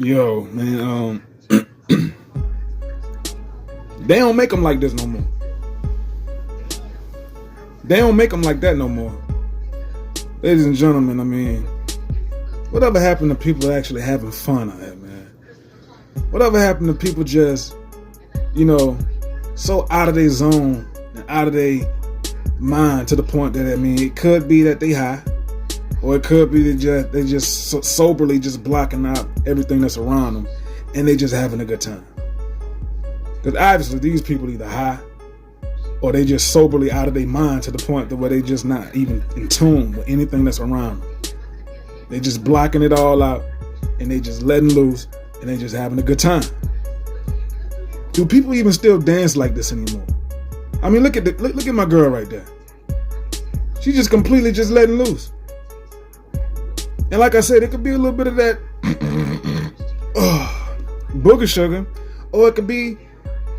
Yo, man, they don't make them like this no more. They don't make them like that no more. Ladies and gentlemen, I mean, whatever happened to people actually having fun out there, man? Whatever happened to people just, so out of their zone and out of their mind to the point that, I mean, it could be that they high, or it could be they just soberly just blocking out everything that's around them, and they just having a good time. Because obviously these people either high, or they just soberly out of their mind to the point that where they just not even in tune with anything that's around them. They just blocking it all out, and they just letting loose, and they just having a good time. Do people even still dance like this anymore? I mean, look at my girl right there. She just completely just letting loose. And like I said, it could be a little bit of that booger sugar, or it could be,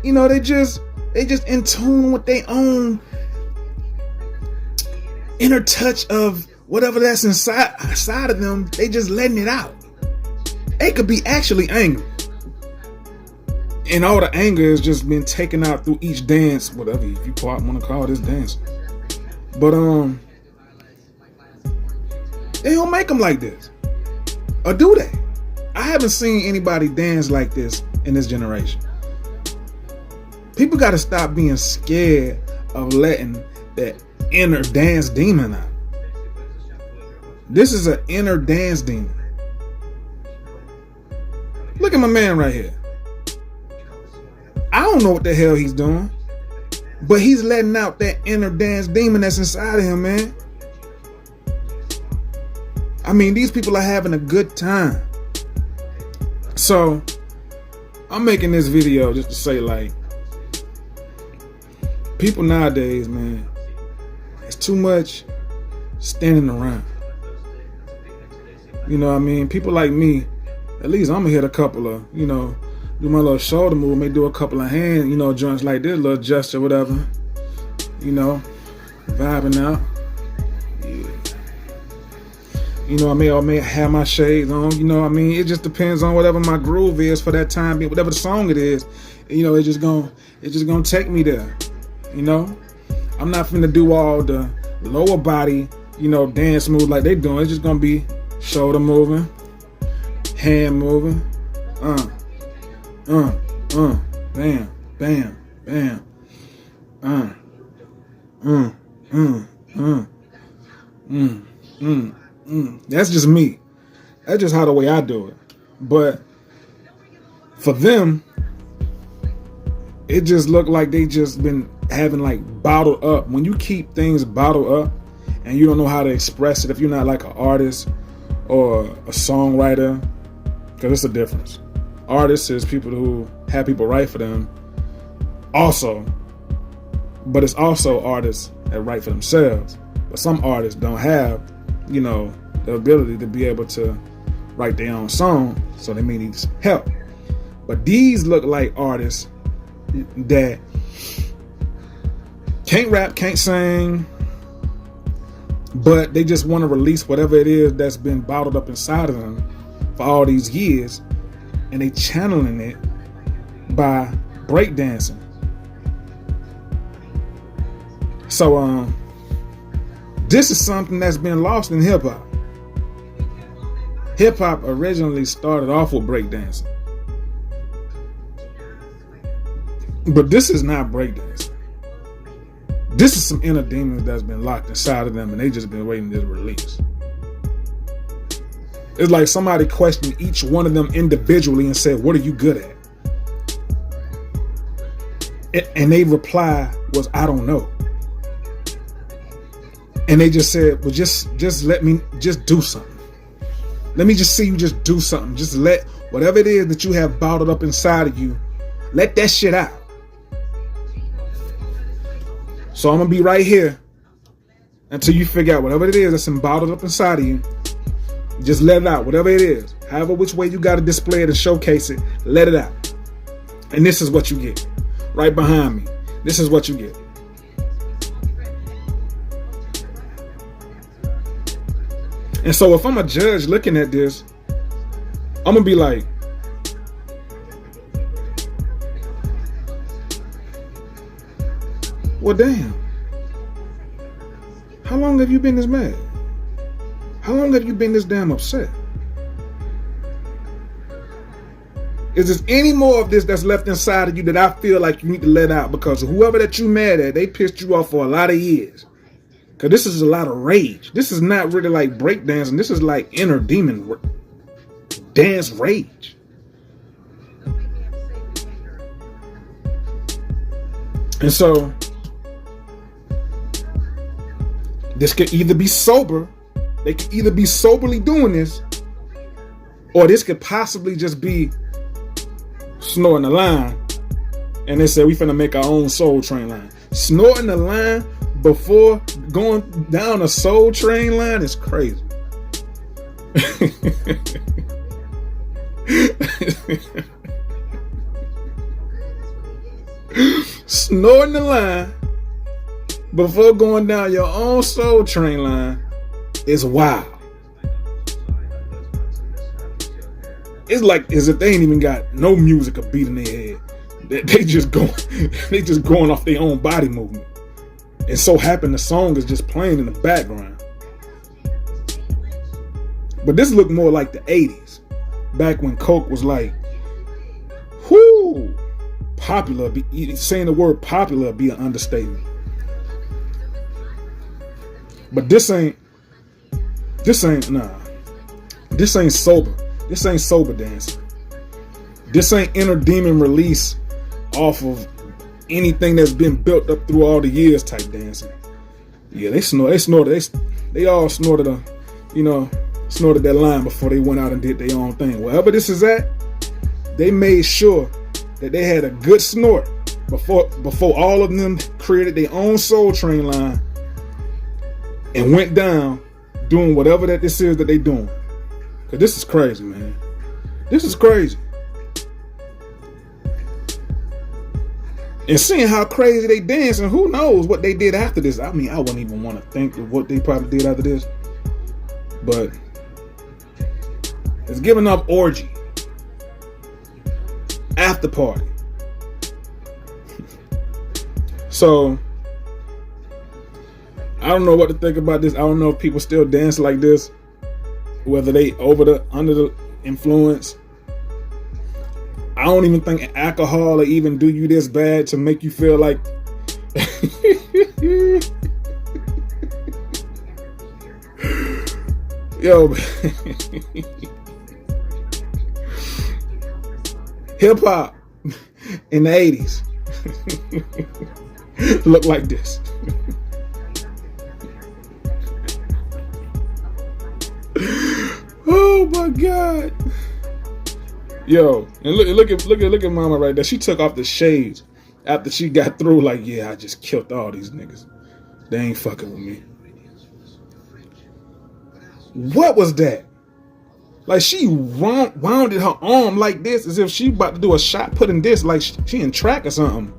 they just in tune with their own inner touch of whatever that's inside of them. They just letting it out. They could be actually angry, and all the anger has just been taken out through each dance, whatever if you want to call this dance. But they don't make them like this, or do they? I haven't seen anybody dance like this in this generation. People got to stop being scared of letting that inner dance demon out. This is an inner dance demon. Look at my man right here. I don't know what the hell he's doing, but he's letting out that inner dance demon that's inside of him, man. I mean, these people are having a good time. So, I'm making this video just to say, like, people nowadays, man, it's too much standing around. You know what I mean? People like me, at least I'm gonna hit a couple of, do my little shoulder move, maybe do a couple of hand, joints like this, little gesture, whatever. Vibing out. Yeah. I may have my shades on, it just depends on whatever my groove is for that time, whatever the song it is, it's just gonna take me there. I'm not finna do all the lower body, dance moves like they doing. It's just gonna be shoulder moving, hand moving, bam, bam, bam, That's just me. That's just how the way I do it. But for them, it just looked like they just been having like bottled up. When you keep things bottled up and you don't know how to express it, if you're not like an artist or a songwriter, because it's a difference. Artists is people who have people write for them also, but it's also artists that write for themselves. But some artists don't have, the ability to be able to write their own song, so they may need some help. But these look like artists that can't rap, can't sing, but they just want to release whatever it is that's been bottled up inside of them for all these years, and they channeling it by breakdancing. So this is something that's been lost in hip-hop. Hip-hop originally started off with breakdancing, but this is not breakdancing. This is some inner demons that's been locked inside of them, and they just been waiting to release. It's like somebody questioned each one of them individually and said, "What are you good at?" And they reply was, "I don't know." And they just said, "Well, just let me just do something. Let me just see you just do something. Just let whatever it is that you have bottled up inside of you, let that shit out." So I'm gonna be right here until you figure out whatever it is that's bottled up inside of you. Just let it out, whatever it is. However which way you gotta display it and showcase it, let it out. And this is what you get. Right behind me. This is what you get. And so if I'm a judge looking at this, I'm gonna be like, Well, damn. How long have you been this mad? How long have you been this damn upset? Is there any more of this that's left inside of you that I feel like you need to let out? Because whoever that you mad at, they pissed you off for a lot of years. Because this is a lot of rage. This is not really like breakdancing. This is like inner demon dance rage. And so, this could either be sober. They could either be soberly doing this, or this could possibly just be snorting the line. And they said we finna make our own Soul Train line. Snorting the line before going down a Soul Train line is crazy. Snorting the line before going down your own Soul Train line is wild. It's like as if they ain't even got no music or beat in their head. They just going off their own body movement. And so happen the song is just playing in the background. But this looked more like the 80s. Back when Coke was like, whoo, popular. Saying the word popular would be an understatement. But this ain't sober. This ain't sober dancing. This ain't inner demon release off of anything that's been built up through all the years type dancing. Yeah, they all snorted that line before they went out and did their own thing. Wherever this is at, they made sure that they had a good snort before all of them created their own Soul Train line and went down doing whatever that this is that they doing. Cause this is crazy, man. This is crazy. And seeing how crazy they dance, and who knows what they did after this. I mean, I wouldn't even want to think of what they probably did after this. But it's giving up orgy. After party. So I don't know what to think about this. I don't know if people still dance like this, whether they under the influence. I don't even think alcohol will even do you this bad to make you feel like yo, hip hop in the 80s look like this. Oh my God. Yo, and look at mama right there. She took off the shades after she got through like, yeah, I just killed all these niggas. They ain't fucking with me. What was that? Like she wounded her arm like this as if she about to do a shot putting this like she in track or something.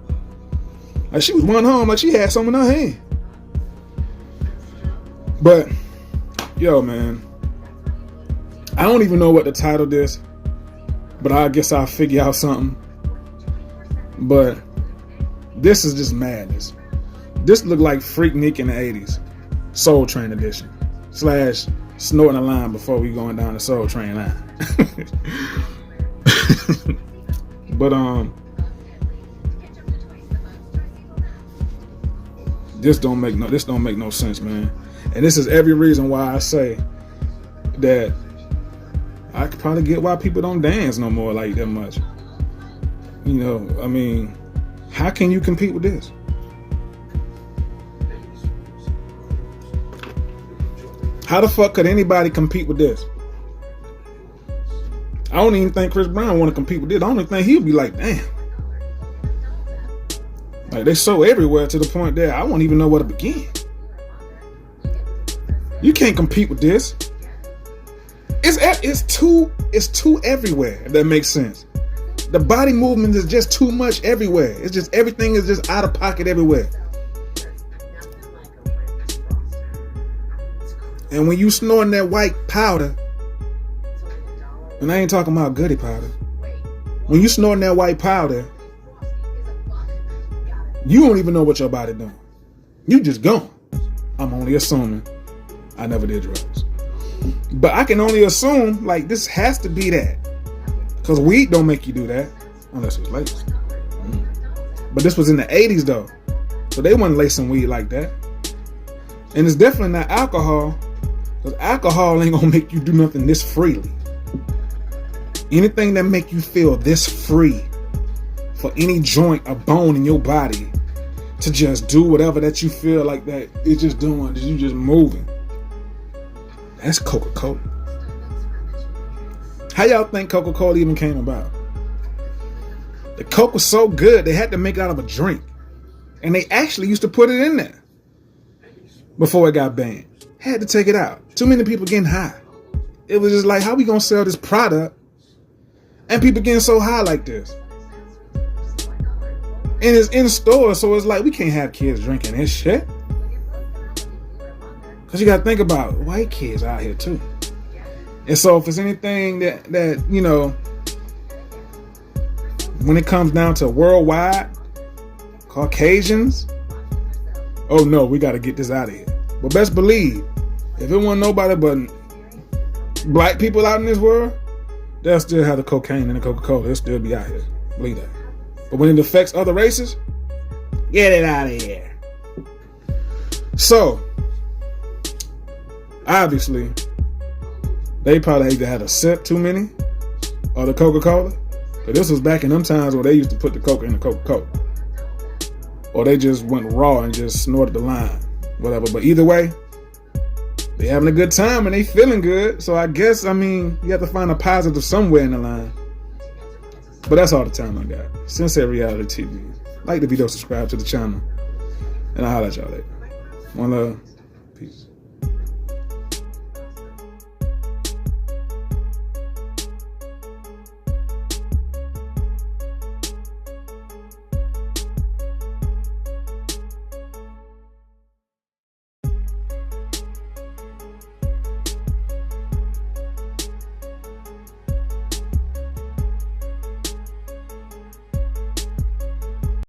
Like she was running home like she had something in her hand. But, yo, man, I don't even know what to title this, but I guess I'll figure out something. But this is just madness. This looked like Freaknik in the 80s. Soul Train edition. / snorting a line before we going down the Soul Train line. But this don't make no sense, man. And this is every reason why I say that I could probably get why people don't dance no more like that much. You know, I mean, how can you compete with this? How the fuck could anybody compete with this? I don't even think Chris Brown want to compete with this. I don't think he'll be like, damn. Like they so everywhere to the point that I won't even know where to begin. You can't compete with this. It's too everywhere, if that makes sense. The body movement is just too much everywhere. It's just everything is just out of pocket everywhere. And when you snorting that white powder, and I ain't talking about goody powder. When you snorting that white powder, You don't even know what your body doing. You just gone. I'm only assuming. I never did drugs. But I can only assume, like, this has to be that. Because weed don't make you do that. Unless it was laced. But this was in the 80s, though. So they wasn't lacing weed like that. And it's definitely not alcohol. Because alcohol ain't going to make you do nothing this freely. Anything that make you feel this free for any joint or bone in your body to just do whatever that you feel like that it's just doing, you just moving. That's Coca-Cola. How y'all think Coca-Cola even came about? The Coke was so good, they had to make it out of a drink. And they actually used to put it in there before it got banned. Had to take it out. Too many people getting high. It was just like, how we gonna sell this product and people getting so high like this? And it's in stores, so it's like we can't have kids drinking this shit. Cause you gotta think about white kids out here too. And so if it's anything that you know, when it comes down to worldwide, Caucasians, oh no, we gotta get this out of here. But best believe, if it wasn't nobody but black people out in this world, they'll still have the cocaine and the Coca-Cola. They'll still be out here. Believe that. But when it affects other races, get it out of here. So, obviously, they probably either had a sip too many or the Coca-Cola. But this was back in them times where they used to put the Coke in the Coca-Cola. Or they just went raw and just snorted the lime. Whatever. But either way, they having a good time and they feeling good. So I guess, I mean, you have to find a positive somewhere in the line. But that's all the time I got. Sensei Reality TV. Like the video, subscribe to the channel. And I'll holler at y'all later. One love. Peace.